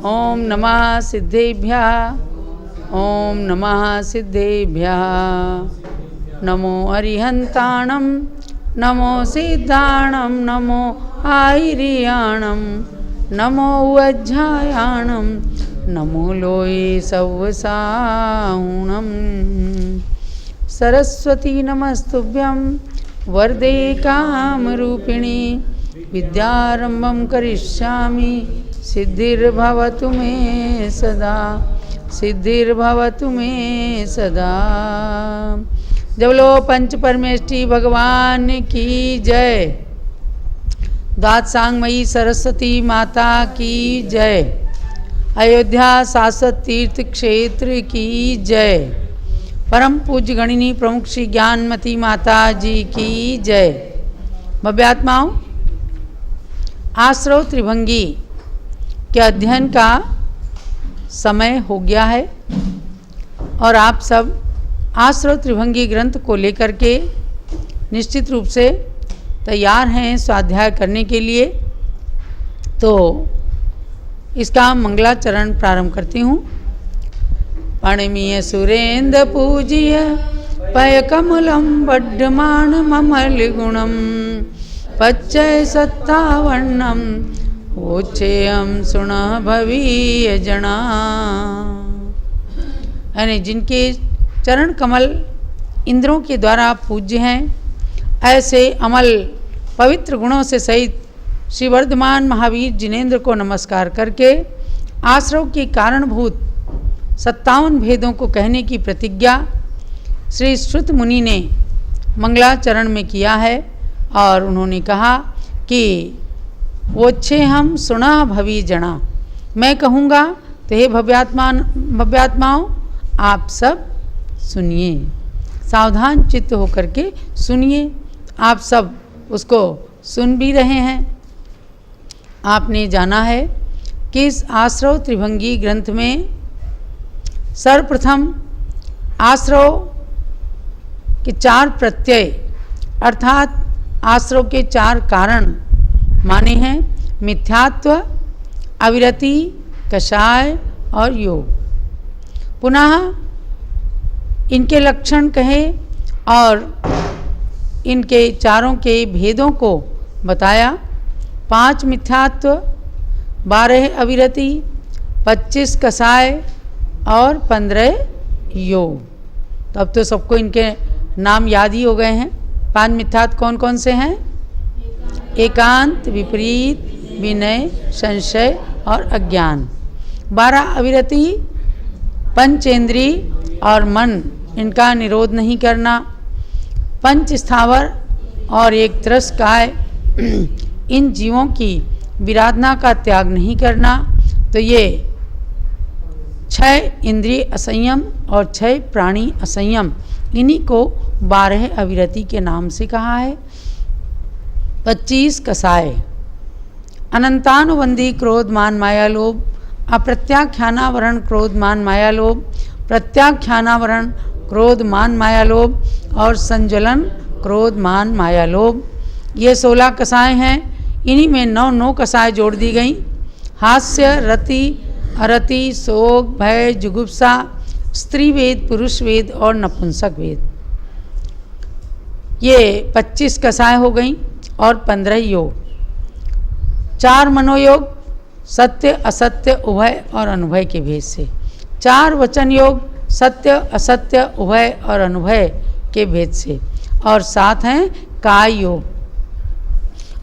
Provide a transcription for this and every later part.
ओम नमः सिद्धेभ्यः। ओम नमः सिद्धेभ्यः। नमो अरिहन्ताणं नमो सिद्धाणं नमो आयिर्याणं नमो वज्झायाणं नमो लोये सव्वसाहुणं। सरस्वती नमस्तुभ्यं वरदे कामरूपिणी विद्यारंभं करिष्यामि सिद्धिर्भवतु मे सदा सिद्धिर्भवतु मे सदा। जब बोलो पंच परमेष्ठी भगवान की जय। द्वादशांगमयी सरस्वती माता की जय। अयोध्या शाश्वत तीर्थ क्षेत्र की जय। परम पूज्य गणिनी प्रमुख श्री ज्ञानमती माता जी की जय। भव्यात्माओं, आश्रव त्रिभंगी के अध्ययन का समय हो गया है और आप सब आश्रव त्रिभंगी ग्रंथ को लेकर के निश्चित रूप से तैयार हैं स्वाध्याय करने के लिए। तो इसका मंगलाचरण प्रारंभ करती हूँ। पणमीय सुरेंद्र पूजिय पय कमलम बड्ढमान ममल गुणम पच्चय सत्तावर्णम ओचेयम सुण भवीय जना। यानी जिनके चरण कमल इंद्रों के द्वारा पूज्य हैं, ऐसे अमल पवित्र गुणों से सहित श्री वर्धमान महावीर जिनेन्द्र को नमस्कार करके आश्रव के कारणभूत 57 भेदों को कहने की प्रतिज्ञा श्री श्रुत मुनि ने मंगलाचरण में किया है। और उन्होंने कहा कि वोच्छे हम सुना भवी जना। मैं कहूँगा तो हे भव्यात्माओं आप सब सुनिए, सावधान चित्त होकर के सुनिए। आप सब उसको सुन भी रहे हैं। आपने जाना है कि इस आश्रव त्रिभंगी ग्रंथ में सर्वप्रथम आश्रव के 4 प्रत्यय अर्थात आश्रव के 4 कारण माने हैं मिथ्यात्व, अविरति, कषाय और योग। पुनः इनके लक्षण कहे और इनके चारों के भेदों को बताया। 5 मिथ्यात्व, 12 अविरति, 25 कषाय और 15 योग। तो अब तो सबको इनके नाम याद ही हो गए हैं। 5 मिथ्यात्व कौन कौन से हैं? एकांत, विपरीत, विनय, संशय और अज्ञान। 12 अविरति, पंचेंद्रिय और मन इनका निरोध नहीं करना। 5 स्थावर और 1 तिरस्कार इन जीवों की विराधना का त्याग नहीं करना। तो ये 6 इंद्रिय असंयम और 6 प्राणी असंयम, इन्हीं को 12 अविरति के नाम से कहा है। 25 कषाय, अनंतानुबंधी क्रोध मान माया लोभ, अप्रत्याख्यानावरण क्रोध मान माया लोभ, प्रत्याख्यानावरण क्रोध मान माया लोभ और संज्वलन क्रोध मान माया लोभ। ये 16 कषाय हैं। इन्हीं में 9 कषाय जोड़ दी गई। हास्य, रति, अरति, शोक, भय, जुगुप्सा, स्त्री वेद, पुरुष वेद और नपुंसक वेद। ये 25 कषाय हो गई और 15 योग। 4 मनोयोग, सत्य असत्य उभय और अनुभय के भेद से। 4 वचन योग, सत्य असत्य उभय और अनुभय के भेद से। और 7 हैं काय योग,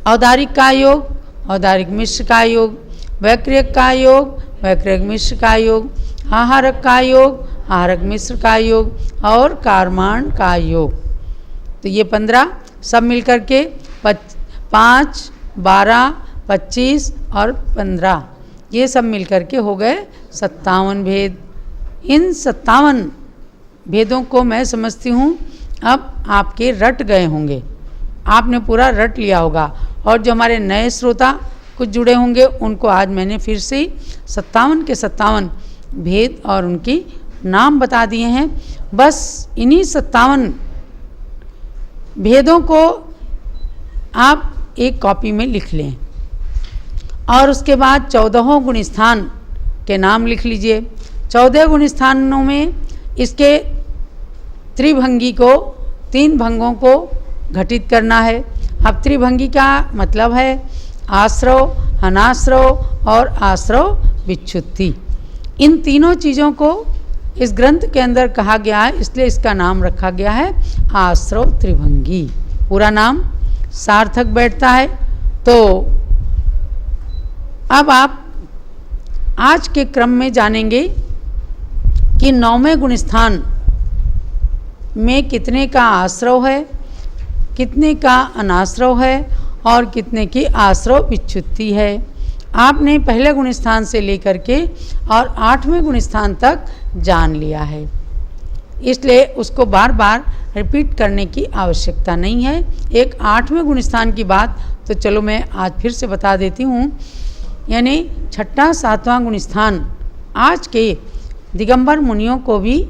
औदारिक काय योग, औदारिक मिश्र काय योग, वैक्रियक काय योग, वैक्रियक मिश्र काय योग, आहारक काय योग, आहारक मिश्र काय योग और कार्माण काय योग। तो ये 15 सब मिलकर के 5, 12, 25 और 15 ये सब मिलकर के हो गए 57 भेद। इन 57 भेदों को मैं समझती हूँ अब आपके रट गए होंगे, आपने पूरा रट लिया होगा। और जो हमारे नए श्रोता कुछ जुड़े होंगे उनको आज मैंने फिर से 57 के 57 भेद और उनकी नाम बता दिए हैं। बस इन्हीं 57 भेदों को आप एक कॉपी में लिख लें और उसके बाद 14 गुण स्थान के नाम लिख लीजिए। 14 गुण स्थानों में इसके त्रिभंगी को 3 भंगों को घटित करना है। अब त्रिभंगी का मतलब है आश्रव, अनाश्रव और आश्रव विच्छुत्ति। इन तीनों चीज़ों को इस ग्रंथ के अंदर कहा गया है, इसलिए इसका नाम रखा गया है आश्रव त्रिभंगी। पूरा नाम सार्थक बैठता है। तो अब आप आज के क्रम में जानेंगे कि 9वें गुण स्थान में कितने का आश्रव है, कितने का अनाश्रव है और कितने की आश्रव विच्छुत्ति है। आपने पहले गुण स्थान से लेकर के और 8वें गुण स्थान तक जान लिया है, इसलिए उसको बार बार रिपीट करने की आवश्यकता नहीं है। एक 8वें गुण स्थान की बात तो चलो मैं आज फिर से बता देती हूँ। यानी 6ठा 7वां गुण स्थान आज के दिगंबर मुनियों को भी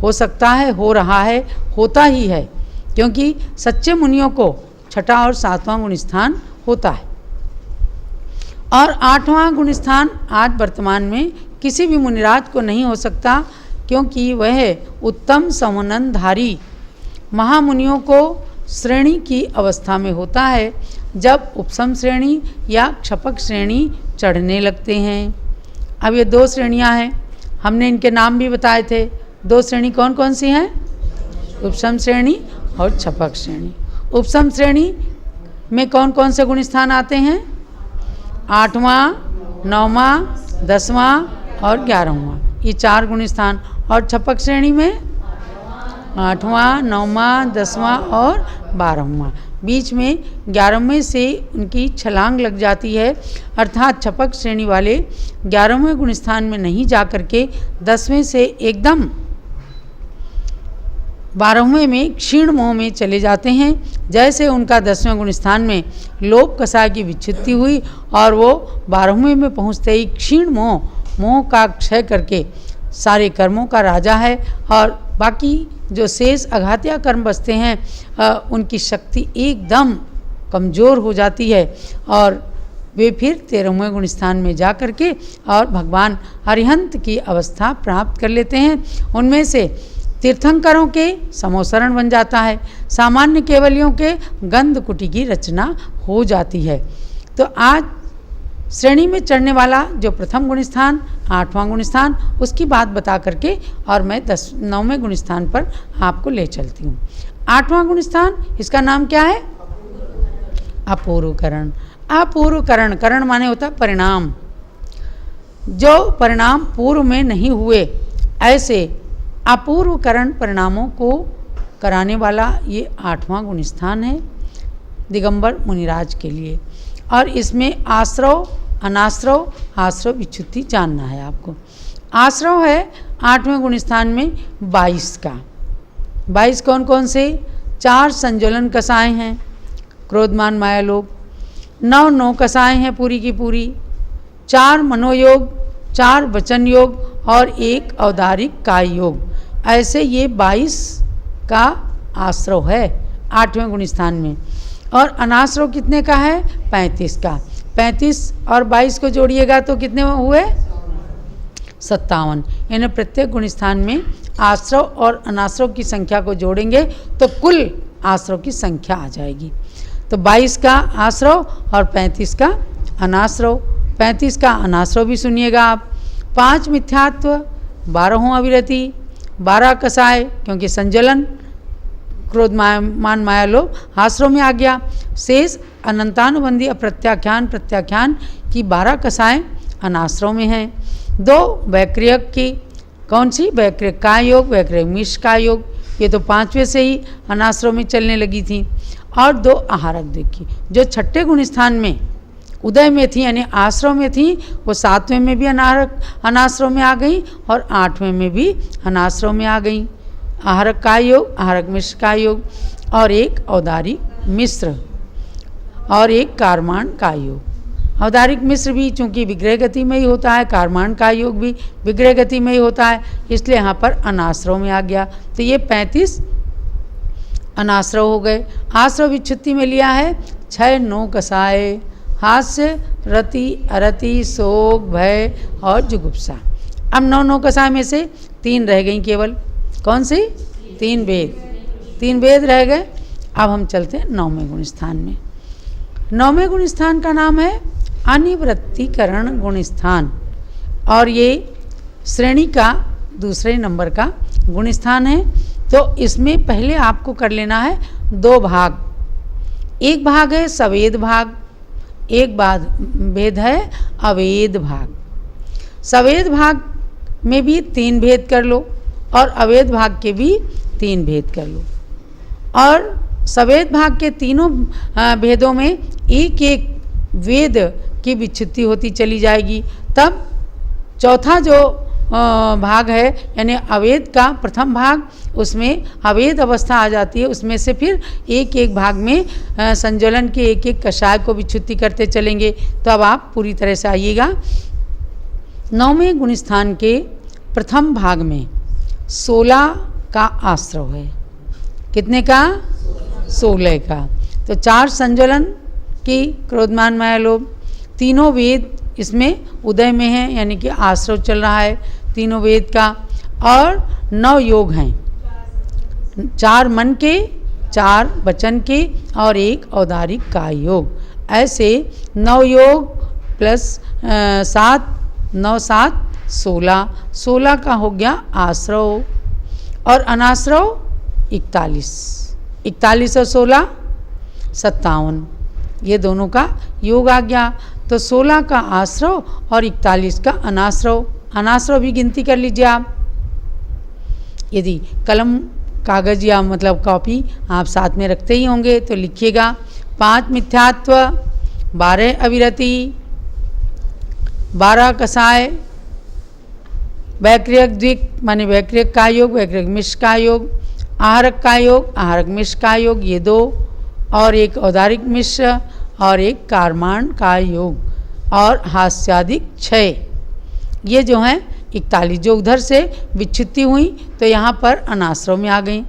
हो सकता है, हो रहा है, होता ही है, क्योंकि सच्चे मुनियों को 6ठा और 7वां गुण स्थान होता है। और 8वां गुण स्थान आज वर्तमान में किसी भी मुनिराज को नहीं हो सकता, क्योंकि वह उत्तम संवननधारी महामुनियों को श्रेणी की अवस्था में होता है, जब उपसम श्रेणी या क्षपक श्रेणी चढ़ने लगते हैं। अब ये 2 श्रेणियां हैं, हमने इनके नाम भी बताए थे। 2 श्रेणी कौन कौन सी हैं? उपसम श्रेणी और क्षपक श्रेणी। उपसम श्रेणी में कौन कौन से गुण स्थान आते हैं? 8वां, 9वां, 10वां और 11वां, ये 4 गुण स्थान। और क्षपक श्रेणी में 8वां, 9वां, 10वां और 12वां। बीच में 11वें से उनकी छलांग लग जाती है, अर्थात क्षपक श्रेणी वाले 11वें गुण स्थान में नहीं जा करके 10वें से एकदम 12वें में क्षीण मोह में चले जाते हैं। जैसे उनका 10वें गुण स्थान में लोभ कषाय की विच्छुत्ति हुई और वो 12वें में पहुँचते ही क्षीण मोह का क्षय करके सारे कर्मों का राजा है, और बाकी जो शेष अघातिया कर्म बचते हैं उनकी शक्ति एकदम कमज़ोर हो जाती है और वे फिर 13वें गुण स्थान में जा कर के और भगवान अरिहंत की अवस्था प्राप्त कर लेते हैं। उनमें से तीर्थंकरों के समोसरण बन जाता है, सामान्य केवलियों के गंध कुटी की रचना हो जाती है। तो आज श्रेणी में चढ़ने वाला जो प्रथम गुण स्थान 8वां गुण स्थान, उसकी बात बता करके और मैं 9वें गुण स्थान पर आपको ले चलती हूँ। 8वां गुण स्थान, इसका नाम क्या है? अपूर्वकरण। अपूर्वकरण, करण माने होता है परिणाम, जो परिणाम पूर्व में नहीं हुए, ऐसे अपूर्वकरण परिणामों को कराने वाला ये 8वां गुण स्थान है दिगंबर मुनिराज के लिए। और इसमें आश्रव, अनाश्रव, आश्रव विच्छुत्ति जानना है आपको। आश्रव है 8वें गुण स्थान में 22 का। 22 कौन कौन से? 4 संज्वलन कषाय हैं, क्रोधमान माया लोभ। 9 कषाय हैं पूरी की पूरी। 4 मनोयोग, 4 वचन योग और 1 औदारिक काय योग। ऐसे ये 22 का आश्रव है 8वें गुण स्थान में। और अनाश्रव कितने का है? 35 का। 35 और 22 को जोड़िएगा तो कितने हुए? 57। यानी प्रत्येक गुण स्थान में आश्रव और अनाश्रव की संख्या को जोड़ेंगे तो कुल आश्रव की संख्या आ जाएगी। तो 22 का आश्रव और 35 का अनाश्रव। 35 का अनाश्रव भी सुनिएगा आप। 5 मिथ्यात्व, 12 अविरति, 12 कषाय क्योंकि संज्वलन क्रोध मान माया लोभ आश्रव में आ गया। शेष अनंतानुबंधी अप्रत्याख्यान प्रत्याख्यान की 12 कषाएँ अनाश्रव में हैं। 2 वैक्रियक की, कौन सी? वैक्रियक का योग, वैक्रियक मिश्र का योग, ये तो 5वें से ही अनाश्रव में चलने लगी थी। और 2 आहारक देखी, जो 6ठे गुण स्थान में उदय में थी यानी आश्रव में थी, वो 7वें में भी अनाश्रव में आ गई और 8वें में भी अनाश्रव में आ गई। आहारक का योग, आहारक मिश्र का योग और 1 औदारिक मिश्र और 1 कारमान का योग। औदारिक मिश्र भी चूँकि विग्रह गति में ही होता है, कारमान का योग भी विग्रह गति में ही होता है, इसलिए यहाँ पर अनाश्रव में आ गया। तो ये 35 अनाश्रव हो गए। आश्रव विच्छुत्ति में लिया है 6 9 कषाय, हास्य, रति, अरति, शोक, भय और जुगुप्सा। अब 9 9 कसाय में से 3 रह गई केवल। कौन सी? 3 वेद। 3 वेद रह गए। अब हम चलते हैं 9वें गुण स्थान में। 9वें गुण स्थान का नाम है अनिवृत्तिकरण गुण स्थान, और ये श्रेणी का दूसरे नंबर का गुण स्थान है। तो इसमें पहले आपको कर लेना है 2 भाग। एक भाग है सवेद भाग, एक भेद है अवेद भाग। सवेद भाग में भी 3 भेद कर लो और अवेद भाग के भी 3 भेद कर लो, और सवेद भाग के तीनों भेदों में एक एक वेद की विच्छित्ति होती चली जाएगी। तब चौथा जो भाग है यानी अवेद का प्रथम भाग, उसमें अवेद अवस्था आ जाती है। उसमें से फिर एक एक भाग में संज्वलन के एक एक कषाय को विच्छित्ति करते चलेंगे। तो अब आप पूरी तरह से आइएगा। 9वें गुण स्थान के प्रथम भाग में 16 का आश्रव है। कितने का? 16 का। तो 4 संज्वलन की क्रोधमान माया लोभ, तीनों वेद इसमें उदय में है, यानी कि आश्रव चल रहा है तीनों वेद का, और 9 योग हैं, 4 मन के, 4 वचन के और 1 औदारिक का योग। ऐसे 9 योग प्लस 7, 9 7 16, 16 का हो गया आश्रव, और अनाश्रव 41, 41 और 16 57, ये दोनों का योग आ गया। तो 16 का आश्रव और 41 का अनाश्रव। अनाश्रव भी गिनती कर लीजिए आप। यदि कलम कागज या मतलब कॉपी आप साथ में रखते ही होंगे तो लिखिएगा। 5 मिथ्यात्व, 12 अविरति, 12 कसाय, वैक्रियक द्विक माने वैक्रियक का योग, वैक्रियक मिश्र का योग, आहारक का योग, आहारक मिश्र का योग, ये 2, और 1 औदारिक मिश्र और 1 कारमाण का योग, और हास्यादिक 6। ये जो हैं 41 जो उधर से विच्छित्ति हुई तो यहाँ पर अनाश्रव में आ गई,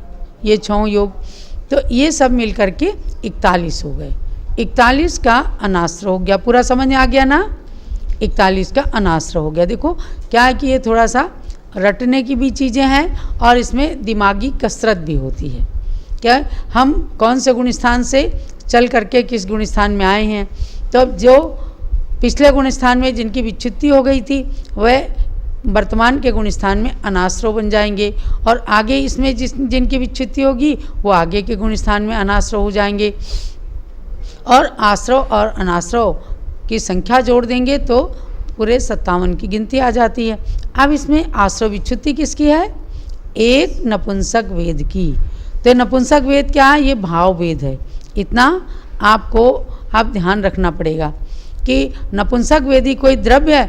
ये 6 योग। तो ये सब मिल कर के 41 हो गए। 41 का अनाश्रव हो गया। पूरा समझ में आ गया ना? 41 का अनाश्रव हो गया। देखो क्या है कि ये थोड़ा सा रटने की भी चीज़ें हैं और इसमें दिमागी कसरत भी होती है। क्या हम कौन से गुण स्थान से चल करके किस गुण स्थान में आए हैं। तो अब जो पिछले गुण स्थान में जिनकी विच्छित्ति हो गई थी वह वर्तमान के गुण स्थान में अनाश्रव बन जाएंगे, और आगे इसमें जिनकी विच्छित्ति होगी वो आगे के गुण स्थान में अनाश्रव हो जाएंगे। और आश्रव और अनाश्रव की संख्या जोड़ देंगे तो पूरे 57 की गिनती आ जाती है। अब इसमें आश्रव विच्छित्ति किसकी है? एक नपुंसक वेद की। तो नपुंसक वेद क्या है? ये भाव वेद है। इतना आपको आप ध्यान रखना पड़ेगा कि नपुंसक वेदी कोई द्रव्य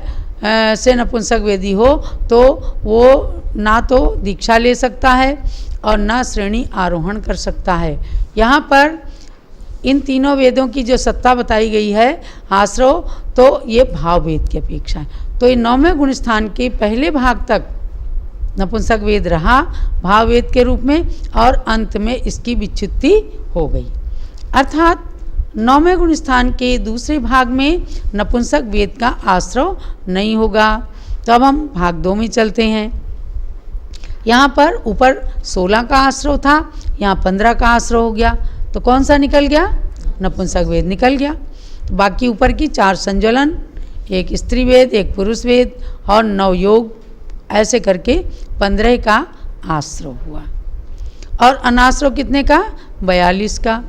से नपुंसक वेदी हो तो वो ना तो दीक्षा ले सकता है और ना श्रेणी आरोहण कर सकता है। यहाँ पर इन तीनों वेदों की जो सत्ता बताई गई है आश्रव, तो ये भाव वेद की अपेक्षा है। तो ये 9वें गुण स्थान के पहले भाग तक नपुंसक वेद रहा भाव वेद के रूप में, और अंत में इसकी विच्छित्ति हो गई। अर्थात 9वें गुण स्थान के दूसरे भाग में नपुंसक वेद का आश्रव नहीं होगा। तो अब हम भाग 2 में चलते हैं। यहाँ पर ऊपर 16 का आश्रव था, यहाँ 15 का आश्रव हो गया। तो कौन सा निकल गया? नपुंसक वेद निकल गया। तो बाकी ऊपर की 4 संज्वलन, 1 स्त्री वेद, 1 पुरुष वेद और 9 योग, ऐसे करके 15 का आश्रव हुआ। और अनाश्रव कितने का? 42 का।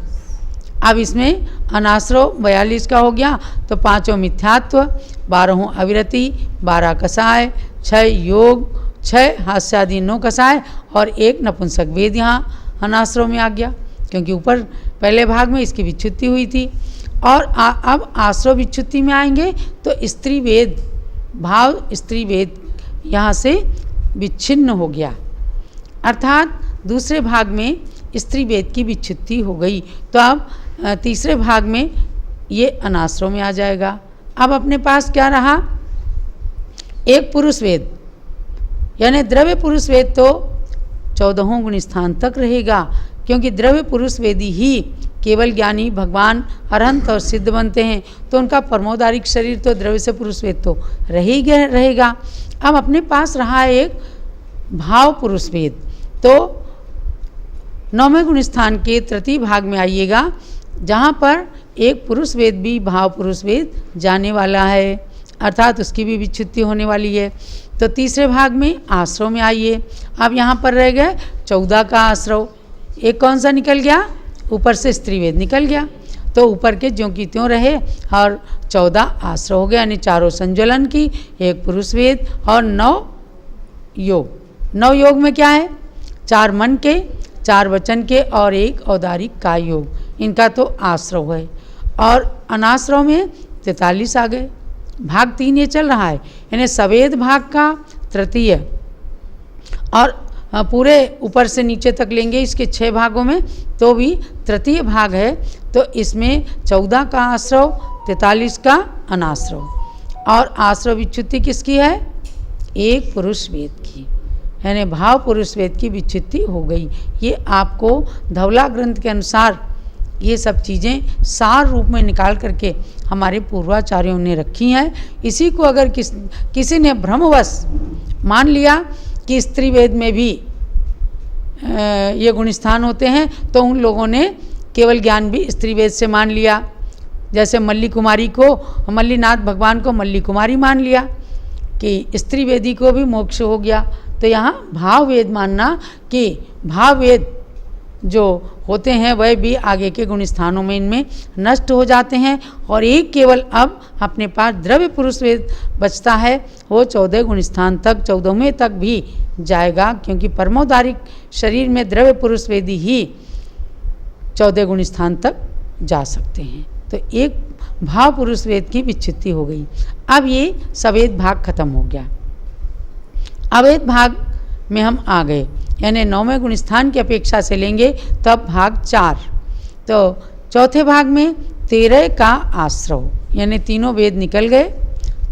अब इसमें अनाश्रव 42 का हो गया तो 5 मिथ्यात्व, 12 अविरति, 12 कसाय, 6 योग, 6 हास्यादि 9 कसाय और 1 नपुंसक वेद यहाँ अनाश्रव में आ गया, क्योंकि ऊपर पहले भाग में इसकी विच्छित्ति हुई थी। और अब आश्रव विच्छित्ति में आएंगे तो स्त्री वेद, भाव स्त्री वेद यहाँ से विच्छिन्न हो गया, अर्थात दूसरे भाग में स्त्री वेद की विच्छित्ति हो गई। तो अब तीसरे भाग में ये अनाश्रव में आ जाएगा। अब अपने पास क्या रहा? एक पुरुष वेद, यानी द्रव्य पुरुष वेद तो 14वें गुण स्थान तक रहेगा, क्योंकि द्रव्य पुरुष वेदी ही केवल ज्ञानी भगवान अरहंत और सिद्ध बनते हैं, तो उनका परमोदारिक शरीर तो द्रव्य से पुरुष वेद तो रहेगा। अब अपने पास रहा एक भाव पुरुष वेद। तो 9वें गुण स्थान के तृतीय भाग में आइएगा, जहाँ पर एक पुरुष वेद भी भाव पुरुष वेद जाने वाला है, अर्थात उसकी भी विच्छुत्ति होने वाली है। तो तीसरे भाग में आश्रव में आइए। अब यहाँ पर रह गए 14 का आश्रव। एक कौन सा निकल गया? ऊपर से स्त्री वेद निकल गया, तो ऊपर के ज्यों की त्यों रहे और 14 आश्रव हो गया, यानी चारों संज्वलन की, एक पुरुष वेद और 9 योग। 9 योग में क्या है? 4 मन के, 4 वचन के और 1 औदारिक का योग, इनका तो आश्रव है। और अनाश्रव में 43 आ गए। भाग 3 ये चल रहा है, यानी सवेद भाग का तृतीय, और पूरे ऊपर से नीचे तक लेंगे इसके 6 भागों में, तो भी तृतीय भाग है। तो इसमें 14 का आश्रव, 43 का अनाश्रव। और आश्रव विच्छुत्ति किसकी है? एक पुरुष वेद की, यानी भाव पुरुष वेद की विच्छुत्ति हो गई। ये आपको धवला ग्रंथ के अनुसार ये सब चीज़ें सार रूप में निकाल करके हमारे पूर्वाचार्यों ने रखी हैं। इसी को अगर किसी ने भ्रमवश मान लिया कि स्त्री वेद में भी ये गुण स्थान होते हैं, तो उन लोगों ने केवल ज्ञान भी स्त्री वेद से मान लिया। जैसे मल्ली कुमारी को, मल्लीनाथ भगवान को मल्ली कुमारी मान लिया कि स्त्री वेदी को भी मोक्ष हो गया। तो यहाँ भाव वेद मानना कि भाव वेद जो होते हैं वह भी आगे के गुण स्थानों में इनमें नष्ट हो जाते हैं, और एक केवल अब अपने पास द्रव्य पुरुष वेद बचता है, वो 14 गुण स्थान तक, 14वें तक भी जाएगा, क्योंकि परमोदारिक शरीर में द्रव्य पुरुष वेदी ही 14 गुण स्थान तक जा सकते हैं। तो एक भाव पुरुष वेद की विच्छुत्ति हो गई। अब ये सवेद भाग खत्म हो गया। अवेद भाग में हम आ गए, यानी 9वें गुण स्थान की अपेक्षा से लेंगे तब भाग 4। तो चौथे भाग में 13 का आश्रव, यानी तीनों वेद निकल गए,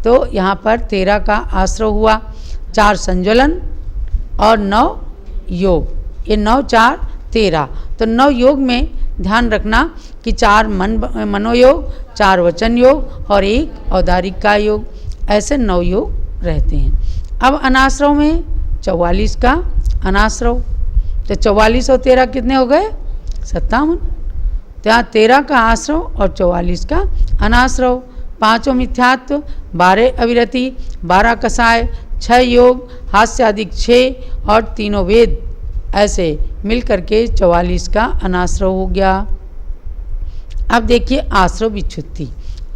तो यहाँ पर 13 का आश्रव हुआ, 4 संज्वलन और 9 योग। ये 9 4 13। तो 9 योग में ध्यान रखना कि 4 मनोयोग, 4 वचन योग और 1 औदारिक का योग, ऐसे 9 योग रहते हैं। अब अनाश्रव में 44 का अनाश्रव, तो 44 और 13 कितने हो गए? 57। तो यहाँ 13 का आश्रव और 44 का अनाश्रव। 5 मिथ्यात्व, 12 अविरति, 12 कसाय, 6 योग, हास्य अधिक 6 और तीनों वेद, ऐसे मिल करके 44 का अनाश्रव हो गया। अब देखिए आश्रव विच्छुत्ति।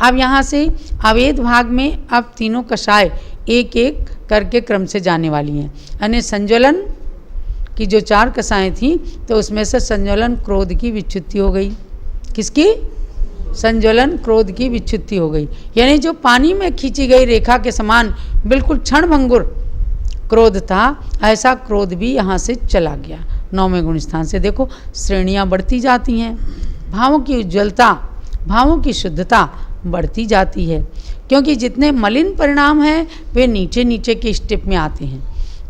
अब यहाँ से अवेद भाग में अब तीनों कषाय एक एक करके क्रम से जाने वाली हैं, यानी संज्वलन की जो 4 कषाएँ थीं, तो उसमें से संज्वलन क्रोध की विच्छुत्ति हो गई। किसकी? संज्वलन क्रोध की विच्छुत्ति हो गई, यानी जो पानी में खींची गई रेखा के समान बिल्कुल क्षणभंगुर क्रोध था, ऐसा क्रोध भी यहाँ से चला गया। 9वें गुण स्थान से देखो श्रेणियाँ बढ़ती जाती हैं, भावों की उज्ज्वलता, भावों की शुद्धता बढ़ती जाती है, क्योंकि जितने मलिन परिणाम हैं वे नीचे नीचे के स्टेप में आते हैं,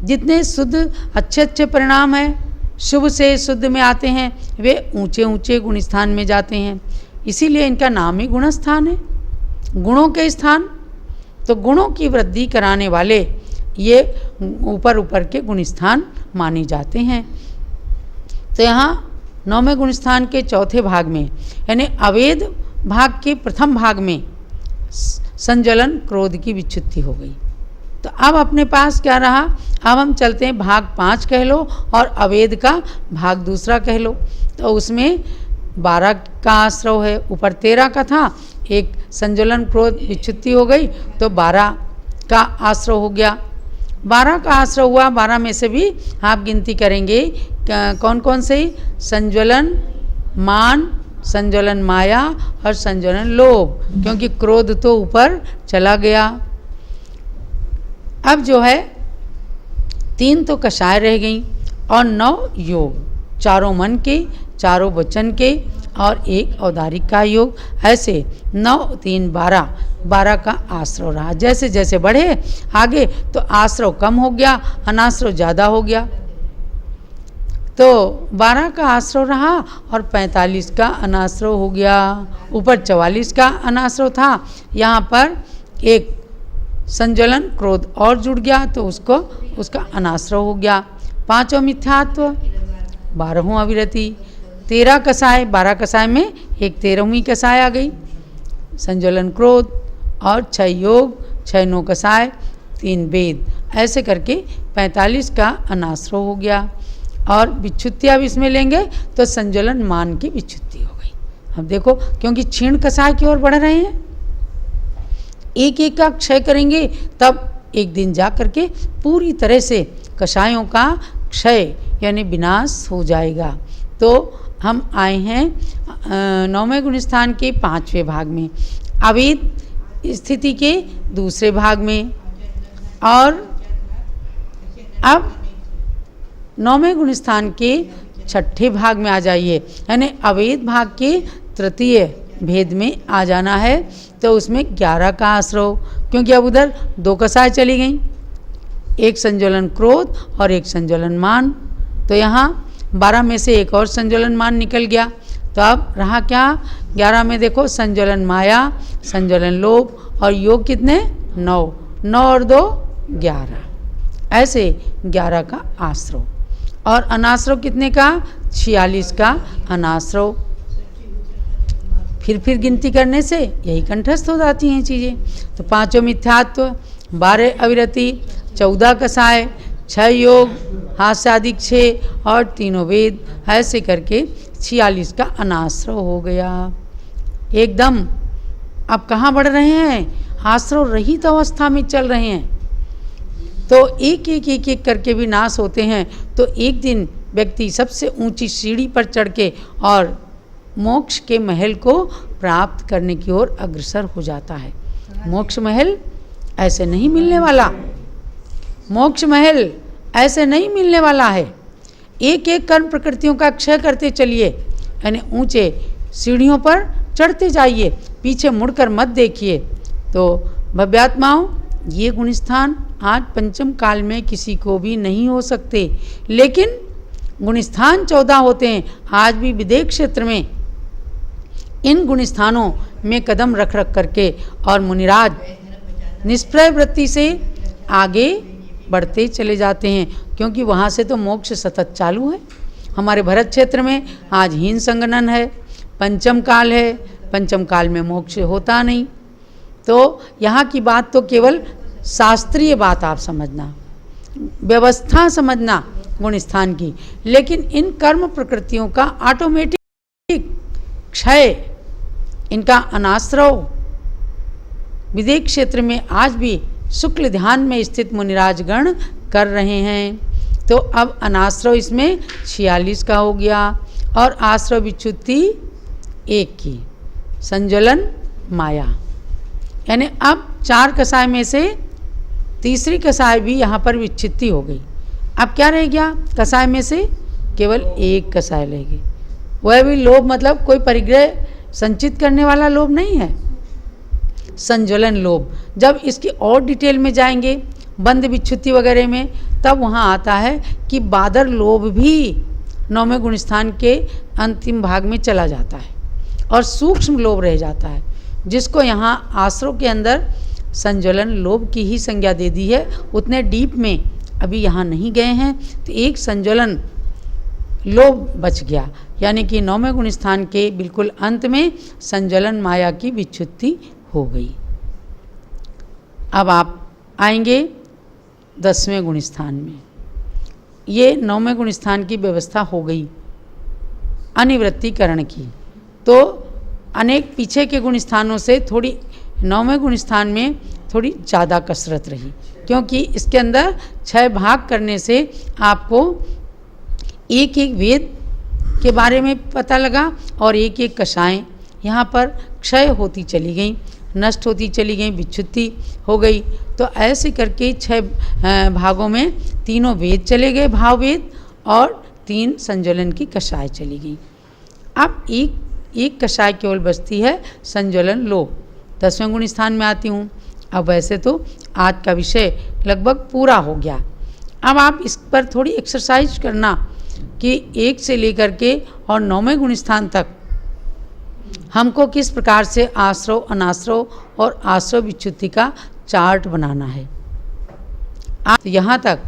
जितने शुद्ध अच्छे अच्छे परिणाम हैं शुभ से शुद्ध में आते हैं वे ऊंचे ऊंचे गुण स्थान में जाते हैं। इसीलिए इनका नाम ही गुण स्थान है, गुणों के स्थान। तो गुणों की वृद्धि कराने वाले ये ऊपर ऊपर के गुण स्थान माने जाते हैं। तो यहाँ 9वें गुण स्थान के चौथे भाग में, यानी अवेद भाग के प्रथम भाग में संज्वलन क्रोध की विच्छुत्ति हो गई। तो अब अपने पास क्या रहा? अब हम चलते हैं भाग 5 कह लो और अवेद का भाग दूसरा कह लो। तो उसमें 12 का आश्रव है, ऊपर 13 का था, एक संज्वलन क्रोध विच्छुत्ति हो गई, तो 12 का आश्रव हो गया। 12 का आश्रव हुआ, 12 में से भी आप गिनती करेंगे कौन कौन से? संज्वलन मान, संज्वलन माया और संज्वलन लोभ, क्योंकि क्रोध तो ऊपर चला गया। अब जो है 3 तो कषाय रह गई और 9 योग, 4 मन के, 4 वचन के और 1 औदारिक का योग, ऐसे 9 3 12, 12 का आश्रव रहा। जैसे जैसे बढ़े आगे तो आश्रव कम हो गया, अनाश्रव ज़्यादा हो गया। तो 12 का आश्रव रहा और 45 का अनाश्रव हो गया। ऊपर 44 का अनाश्रव था, यहाँ पर एक संज्वलन क्रोध और जुड़ गया तो उसका अनाश्रव हो गया। 5वां मिथ्यात्व, 12वां अविरति, 13 कसाय, 12 कसाय में एक 13वीं कसाय आ गई, संज्वलन क्रोध, और 6 योग, 6 9 कसाय, 3 वेद, ऐसे करके 45 का अनाश्रव हो गया। और विच्छुत्ति अब इसमें लेंगे तो संज्वलन मान की विच्छुत्ति हो गई। अब देखो, क्योंकि क्षीण कसाय की ओर बढ़ रहे हैं, एक एक का क्षय करेंगे तब एक दिन जा करके पूरी तरह से कषायों का क्षय यानी विनाश हो जाएगा। तो हम आए हैं 9वें गुणस्थान के 5वें भाग में, अवेद स्थिति के दूसरे भाग में। और अब 9वें गुणस्थान के 6ठे भाग में आ जाइए, यानी अवेद भाग के तृतीय भेद में आ जाना है। तो उसमें 11 का आश्रव, क्योंकि अब उधर 2 कसाय चली गई, एक संज्वलन क्रोध और एक संज्वलन मान। तो यहाँ 12 में से एक और संज्वलन मान निकल गया। तो अब रहा क्या, 11 में देखो संज्वलन माया, संज्वलन लोभ, और योग कितने 9, 9 और 2 11, ऐसे 11 का आश्रव। और अनाश्रव कितने का, 46 का अनाश्रव। फिर गिनती करने से यही कंठस्थ हो जाती हैं चीज़ें। तो 5वां मिथ्यात्व, 12 अविरति, 14 कसाय, 6 योग, हास्यादिक 6 और 3 वेद, ऐसे करके 46 का अनाश्रव हो गया। एकदम अब कहाँ बढ़ रहे हैं, आश्रव रहित अवस्था में चल रहे हैं। तो एक एक करके भी नाश होते हैं। तो एक दिन व्यक्ति सबसे ऊंची सीढ़ी पर चढ़ के और मोक्ष के महल को प्राप्त करने की ओर अग्रसर हो जाता है। मोक्ष महल ऐसे नहीं मिलने वाला, मोक्ष महल ऐसे नहीं मिलने वाला है। एक एक कर्म प्रकृतियों का क्षय करते चलिए, यानी ऊंचे सीढ़ियों पर चढ़ते जाइए, पीछे मुड़कर मत देखिए। तो भव्यात्माओं, ये गुणस्थान आज पंचम काल में किसी को भी नहीं हो सकते, लेकिन गुणस्थान 14 होते हैं। आज भी विदेह क्षेत्र में इन गुणस्थानों में कदम रख करके और मुनिराज निष्प्रय वृत्ति से आगे बढ़ते चले जाते हैं, क्योंकि वहाँ से तो मोक्ष सतत चालू है। हमारे भरत क्षेत्र में आज हीन संगनन है, पंचम काल है, पंचम काल में मोक्ष होता नहीं। तो यहाँ की बात तो केवल शास्त्रीय बात आप समझना, व्यवस्था समझना गुणस्थान की, लेकिन इन कर्म प्रकृतियों का ऑटोमेटिक क्षय, इनका अनाश्रव विदेह क्षेत्र में आज भी शुक्ल ध्यान में स्थित मुनिराजगण कर रहे हैं। तो अब अनाश्रव इसमें 46 का हो गया और आश्रव विच्युत्ति 1 की, संज्वलन माया, यानी अब 4 कसाय में से तीसरी कसाय भी यहाँ पर विच्छित्ति हो गई। अब क्या रह गया, कसाय में से केवल 1 कसाय रह गई। वह भी लोभ, मतलब कोई परिग्रह संचित करने वाला लोभ नहीं है, संज्वलन लोभ। जब इसकी और डिटेल में जाएंगे बंद विच्छुत्ति वगैरह में, तब वहाँ आता है कि बादर लोभ भी 9वें गुणस्थान के अंतिम भाग में चला जाता है और सूक्ष्म लोभ रह जाता है, जिसको यहाँ आश्रव के अंदर संज्वलन लोभ की ही संज्ञा दे दी है। उतने डीप में अभी यहाँ नहीं गए हैं। तो एक संज्वलन लोभ बच गया, यानी कि 9वें गुणस्थान के बिल्कुल अंत में संज्वलन माया की विच्छुत्ति हो गई। अब आप आएंगे 10वें गुणस्थान में। ये 9वें गुणस्थान की व्यवस्था हो गई अनिवृत्तिकरण की। तो अनेक पीछे के गुणस्थानों से थोड़ी 9वें गुणस्थान में थोड़ी ज़्यादा कसरत रही, क्योंकि इसके अंदर 6 भाग करने से आपको एक एक वेद के बारे में पता लगा और एक एक कषाएँ यहाँ पर क्षय होती चली गई, नष्ट होती चली गई, विच्छुत्ति हो गई। तो ऐसे करके 6 भागों में तीनों वेद चले गए, भाव वेद, और 3 संज्वलन की कषाय चली गई। अब एक कषाय केवल बचती है, संज्वलन लोभ। 10वें गुण स्थान में आती हूँ। अब वैसे तो आज का विषय लगभग पूरा हो गया। अब आप इस पर थोड़ी एक्सरसाइज करना कि 1 से लेकर के और 9वें गुण स्थान तक हमको किस प्रकार से आश्रव, अनाश्रव और आश्रव विच्युति का चार्ट बनाना है। यहाँ तक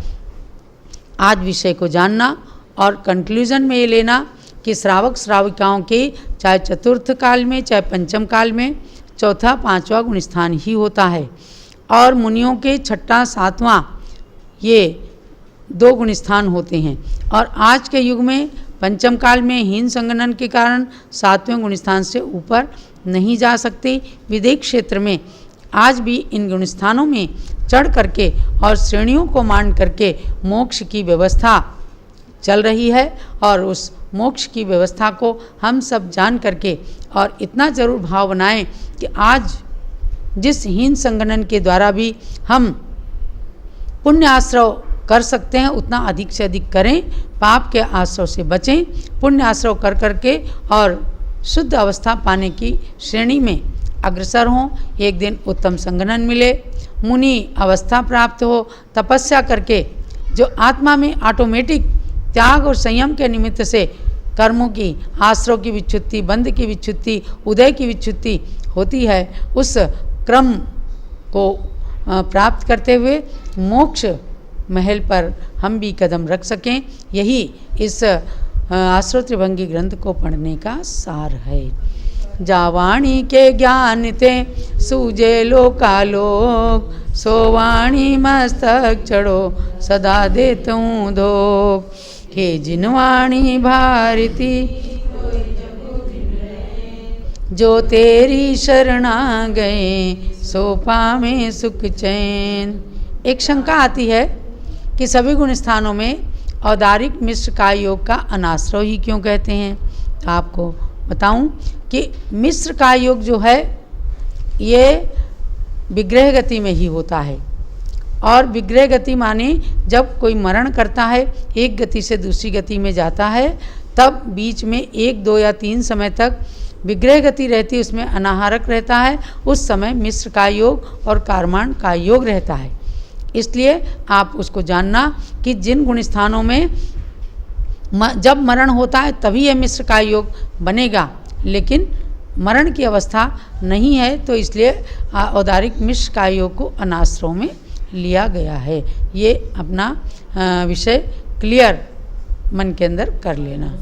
आज विषय को जानना और कंक्लूजन में ये लेना कि श्रावक श्राविकाओं के चाहे चतुर्थ काल में चाहे पंचम काल में चौथा पांचवा गुण स्थान ही होता है, और मुनियों के छठा सातवां ये 2 गुण स्थान होते हैं। और आज के युग में पंचम काल में हीन संगणन के कारण 7वें गुण स्थान से ऊपर नहीं जा सकते। विदेह क्षेत्र में आज भी इन गुण स्थानों में चढ़ करके और श्रेणियों को मान करके मोक्ष की व्यवस्था चल रही है, और उस मोक्ष की व्यवस्था को हम सब जान करके और इतना जरूर भाव बनाएं कि आज जिस हीन संगणन के द्वारा भी हम पुण्य आश्रव कर सकते हैं उतना अधिक से अधिक करें, पाप के आश्रव से बचें, पुण्य आश्रव कर करके और शुद्ध अवस्था पाने की श्रेणी में अग्रसर हों। एक दिन उत्तम संगणन मिले, मुनि अवस्था प्राप्त हो, तपस्या करके जो आत्मा में ऑटोमेटिक त्याग और संयम के निमित्त से कर्मों की, आश्रव की विच्युति, बंध की विच्युति, उदय की विच्युति होती है, उस क्रम को प्राप्त करते हुए मोक्ष महल पर हम भी कदम रख सकें। यही इस आश्रव त्रिभंगी ग्रंथ को पढ़ने का सार है। जावाणी के ज्ञान ते सूझे लोकालोक, सोवाणी मस्तक चढ़ो सदा देतूँ धोख, हे जिनवाणी भारती जो तेरी शरणा गए, सो पावे सुख चैन। एक शंका आती है कि सभी गुण स्थानों में औदारिक मिश्र का योग का अनाश्रव ही क्यों कहते हैं। तो आपको बताऊं कि मिश्र का योग जो है ये विग्रह गति में ही होता है, और विग्रह गति माने जब कोई मरण करता है, एक गति से दूसरी गति में जाता है, तब बीच में 1, 2 या 3 समय तक विग्रह गति रहती है, उसमें अनाहारक रहता है, उस समय मिश्र का योग और कारमान का योग रहता है। इसलिए आप उसको जानना कि जिन गुण स्थानों में जब मरण होता है तभी यह मिश्र का योग बनेगा, लेकिन मरण की अवस्था नहीं है, तो इसलिए औदारिक मिश्र का योग को अनाश्रव में लिया गया है। ये अपना विषय क्लियर मन के अंदर कर लेना।